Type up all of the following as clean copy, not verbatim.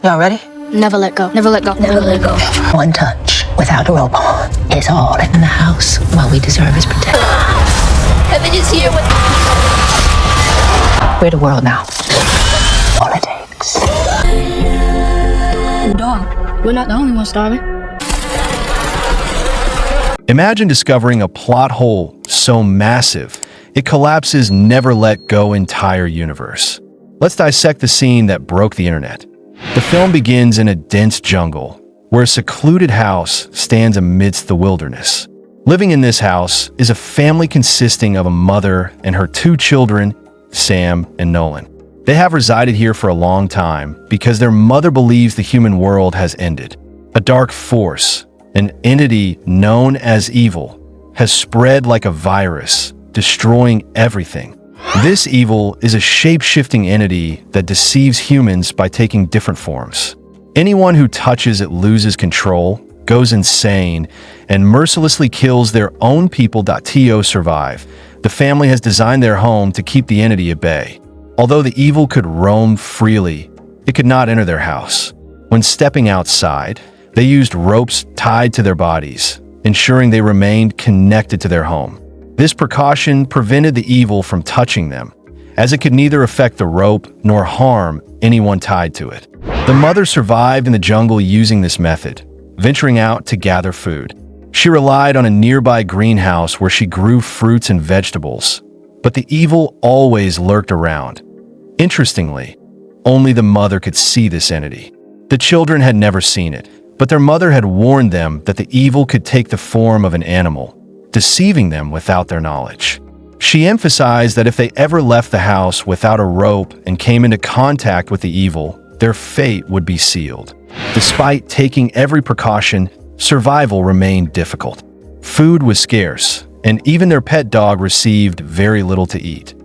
Y'all ready? Never let go. Never let go. Never let go. One touch without a rope on is all in the house. What we deserve is protection. Heaven is here with We're the world now. All it takes. Dog, we're not the only ones starving. Imagine discovering a plot hole so massive, it collapses never let go entire universe. Let's dissect the scene that broke the internet. The film begins in a dense jungle, where a secluded house stands amidst the wilderness. Living in this house is a family consisting of a mother and her two children, Sam and Nolan. They have resided here for a long time because their mother believes the human world has ended. A dark force, an entity known as evil, has spread like a virus, destroying everything. This evil is a shape-shifting entity that deceives humans by taking different forms. Anyone who touches it loses control, goes insane, and mercilessly kills their own people. To survive, the family has designed their home to keep the entity at bay. Although the evil could roam freely, it could not enter their house. When stepping outside, they used ropes tied to their bodies, ensuring they remained connected to their home. This precaution prevented the evil from touching them, as it could neither affect the rope nor harm anyone tied to it. The mother survived in the jungle using this method, venturing out to gather food. She relied on a nearby greenhouse where she grew fruits and vegetables, but the evil always lurked around. Interestingly, only the mother could see this entity. The children had never seen it, but their mother had warned them that the evil could take the form of an animal, deceiving them without their knowledge. She emphasized that if they ever left the house without a rope and came into contact with the evil, their fate would be sealed. Despite taking every precaution, survival remained difficult. Food was scarce, and even their pet dog received very little to eat.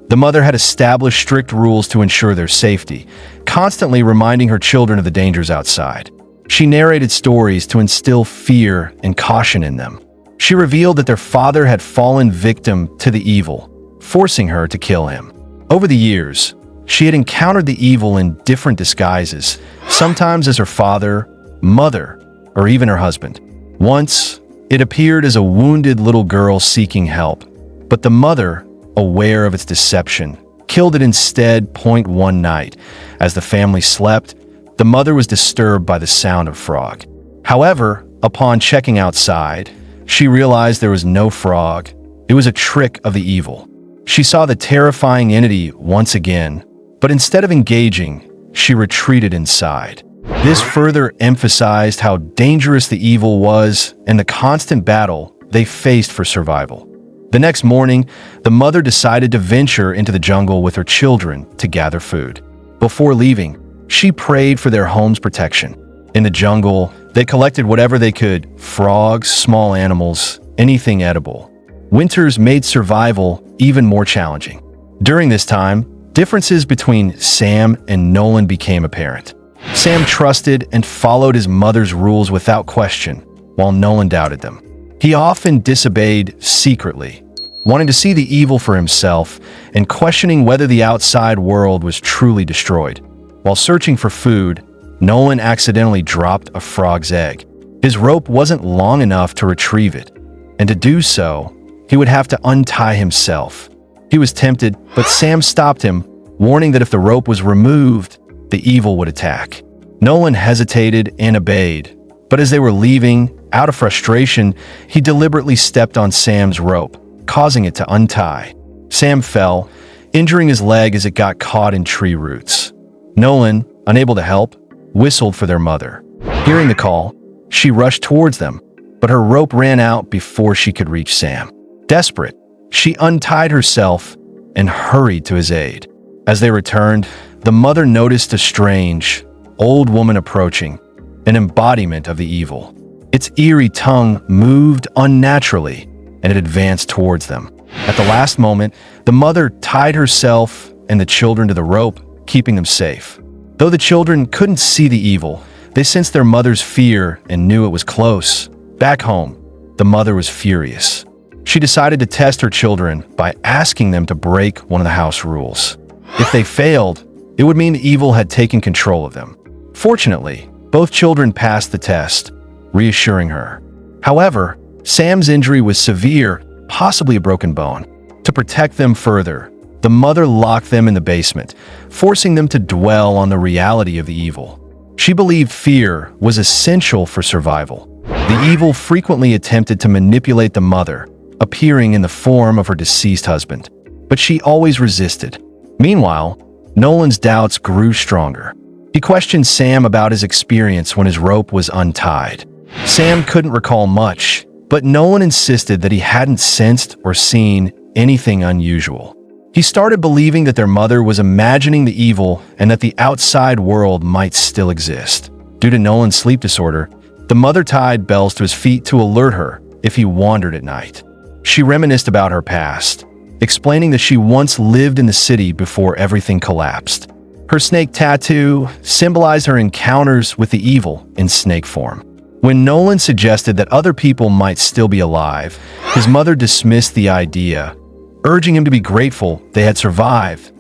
The mother had established strict rules to ensure their safety, constantly reminding her children of the dangers outside. She narrated stories to instill fear and caution in them. She revealed that their father had fallen victim to the evil, forcing her to kill him. Over the years, she had encountered the evil in different disguises, sometimes as her father, mother, or even her husband. Once, it appeared as a wounded little girl seeking help, but the mother, aware of its deception, killed it instead. One night, as the family slept, the mother was disturbed by the sound of frog. However, upon checking outside, she realized there was no frog. It was a trick of the evil. She saw the terrifying entity once again, but instead of engaging, she retreated inside. This further emphasized how dangerous the evil was and the constant battle they faced for survival. The next morning, the mother decided to venture into the jungle with her children to gather food. Before leaving, she prayed for their home's protection. In the jungle, they collected whatever they could: frogs, small animals, anything edible. Winters made survival even more challenging. During this time, differences between Sam and Nolan became apparent. Sam trusted and followed his mother's rules without question, while Nolan doubted them. He often disobeyed secretly, wanting to see the evil for himself and questioning whether the outside world was truly destroyed. While searching for food, Nolan accidentally dropped a frog's egg. His rope wasn't long enough to retrieve it, and to do so, he would have to untie himself. He was tempted, but Sam stopped him, warning that if the rope was removed, the evil would attack. Nolan hesitated and obeyed, but as they were leaving, out of frustration, he deliberately stepped on Sam's rope, causing it to untie. Sam fell, injuring his leg as it got caught in tree roots. Nolan, unable to help, whistled for their mother. Hearing the call, she rushed towards them, but her rope ran out before she could reach Sam. Desperate, she untied herself and hurried to his aid. As they returned, the mother noticed a strange, old woman approaching, an embodiment of the evil. Its eerie tongue moved unnaturally, and it advanced towards them. At the last moment, the mother tied herself and the children to the rope, keeping them safe. Though the children couldn't see the evil, they sensed their mother's fear and knew it was close. Back home, the mother was furious. She decided to test her children by asking them to break one of the house rules. If they failed, it would mean the evil had taken control of them. Fortunately, both children passed the test, reassuring her. However, Sam's injury was severe, possibly a broken bone. To protect them further, the mother locked them in the basement, forcing them to dwell on the reality of the evil. She believed fear was essential for survival. The evil frequently attempted to manipulate the mother, appearing in the form of her deceased husband, but she always resisted. Meanwhile, Nolan's doubts grew stronger. He questioned Sam about his experience when his rope was untied. Sam couldn't recall much, but Nolan insisted that he hadn't sensed or seen anything unusual. He started believing that their mother was imagining the evil and that the outside world might still exist. Due to Nolan's sleep disorder, the mother tied bells to his feet to alert her if he wandered at night. She reminisced about her past, explaining that she once lived in the city before everything collapsed. Her snake tattoo symbolized her encounters with the evil in snake form. When Nolan suggested that other people might still be alive, his mother dismissed the idea, urging him to be grateful they had survived.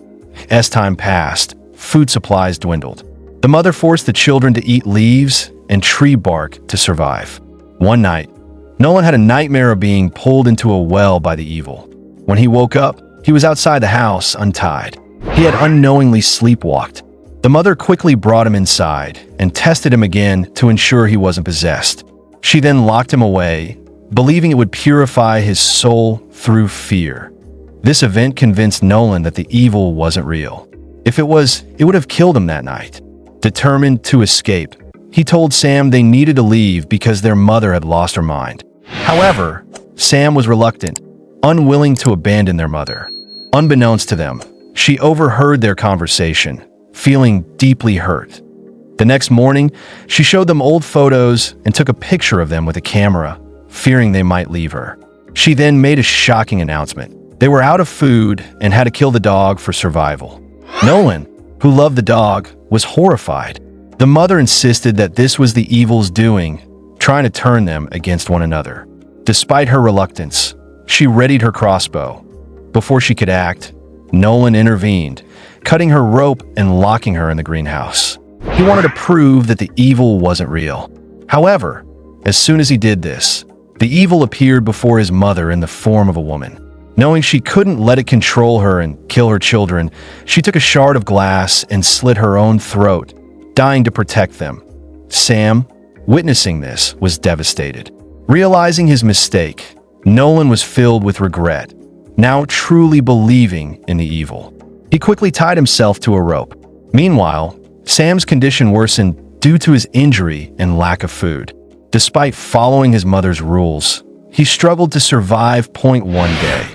As time passed, food supplies dwindled. The mother forced the children to eat leaves and tree bark to survive. One night, Nolan had a nightmare of being pulled into a well by the evil. When he woke up, he was outside the house, untied. He had unknowingly sleepwalked. The mother quickly brought him inside and tested him again to ensure he wasn't possessed. She then locked him away, believing it would purify his soul through fear. This event convinced Nolan that the evil wasn't real. If it was, it would have killed him that night. Determined to escape, he told Sam they needed to leave because their mother had lost her mind. However, Sam was reluctant, unwilling to abandon their mother. Unbeknownst to them, she overheard their conversation, feeling deeply hurt. The next morning, she showed them old photos and took a picture of them with a camera, fearing they might leave her. She then made a shocking announcement. They were out of food and had to kill the dog for survival. Nolan, who loved the dog, was horrified. The mother insisted that this was the evil's doing, trying to turn them against one another. Despite her reluctance, she readied her crossbow. Before she could act, Nolan intervened, cutting her rope and locking her in the greenhouse. He wanted to prove that the evil wasn't real. However, as soon as he did this, the evil appeared before his mother in the form of a woman. Knowing she couldn't let it control her and kill her children, she took a shard of glass and slit her own throat, dying to protect them. Sam, witnessing this, was devastated. Realizing his mistake, Nolan was filled with regret, now truly believing in the evil. He quickly tied himself to a rope. Meanwhile, Sam's condition worsened due to his injury and lack of food. Despite following his mother's rules, he struggled to survive one day.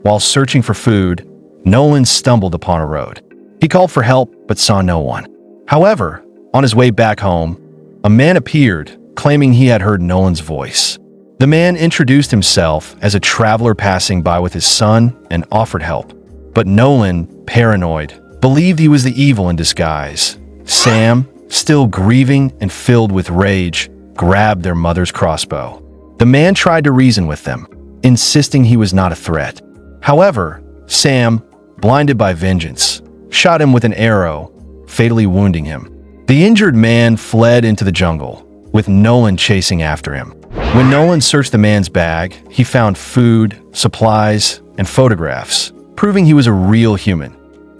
While searching for food, Nolan stumbled upon a road. He called for help but saw no one. However, on his way back home, a man appeared, claiming he had heard Nolan's voice. The man introduced himself as a traveler passing by with his son and offered help. But Nolan, paranoid, believed he was the evil in disguise. Sam, still grieving and filled with rage, grabbed their mother's crossbow. The man tried to reason with them, insisting he was not a threat. However, Sam, blinded by vengeance, shot him with an arrow, fatally wounding him. The injured man fled into the jungle, with Nolan chasing after him. When Nolan searched the man's bag, he found food, supplies, and photographs, proving he was a real human.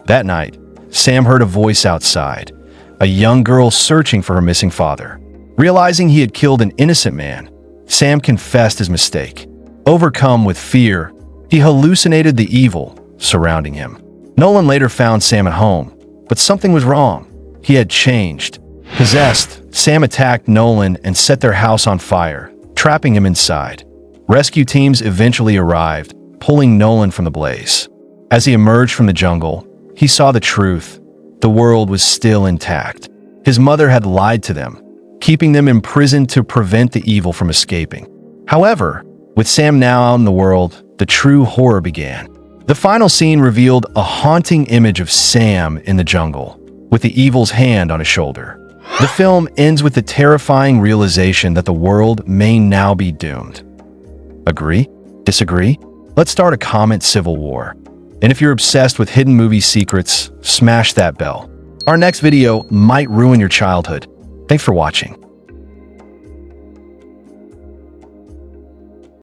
That night, Sam heard a voice outside, a young girl searching for her missing father. Realizing he had killed an innocent man, Sam confessed his mistake. Overcome with fear, he hallucinated the evil surrounding him. Nolan later found Sam at home, but something was wrong. He had changed. Possessed, Sam attacked Nolan and set their house on fire, trapping him inside. Rescue teams eventually arrived, pulling Nolan from the blaze. As he emerged from the jungle, he saw the truth. The world was still intact. His mother had lied to them, keeping them imprisoned to prevent the evil from escaping. However, with Sam now out in the world, the true horror began. The final scene revealed a haunting image of Sam in the jungle, with the evil's hand on his shoulder. The film ends with the terrifying realization that the world may now be doomed. Agree? Disagree? Let's start a comment civil war. And if you're obsessed with hidden movie secrets, smash that bell. Our next video might ruin your childhood. Thanks for watching.